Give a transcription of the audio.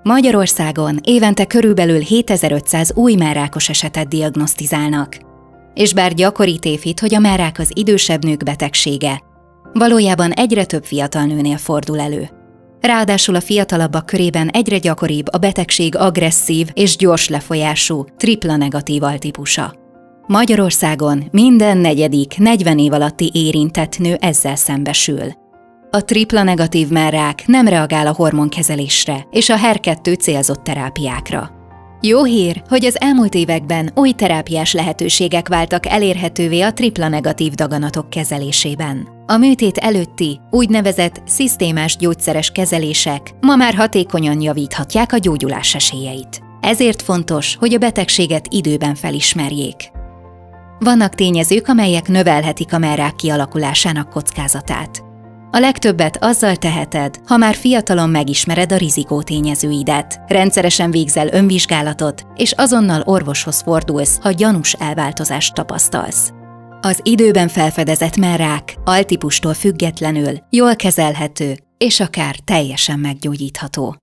Magyarországon évente körülbelül 7500 új mellrákos esetet diagnosztizálnak. És bár gyakori tévhit, hogy a mellrák az idősebb nők betegsége, valójában egyre több fiatal nőnél fordul elő. Ráadásul a fiatalabbak körében egyre gyakoribb a betegség agresszív és gyors lefolyású, tripla negatív altípusa. Magyarországon minden negyedik 40 év alatti érintett nő ezzel szembesül. A tripla negatív mellrák nem reagál a hormonkezelésre és a HER2 célzott terápiákra. Jó hír, hogy az elmúlt években új terápiás lehetőségek váltak elérhetővé a tripla negatív daganatok kezelésében. A műtét előtti úgynevezett szisztémás gyógyszeres kezelések ma már hatékonyan javíthatják a gyógyulás esélyeit. Ezért fontos, hogy a betegséget időben felismerjék. Vannak tényezők, amelyek növelhetik a mellrák kialakulásának kockázatát. A legtöbbet azzal teheted, ha már fiatalon megismered a rizikótényezőidet, rendszeresen végzel önvizsgálatot, és azonnal orvoshoz fordulsz, ha gyanús elváltozást tapasztalsz. Az időben felfedezett mellrák altípustól függetlenül jól kezelhető, és akár teljesen meggyógyítható.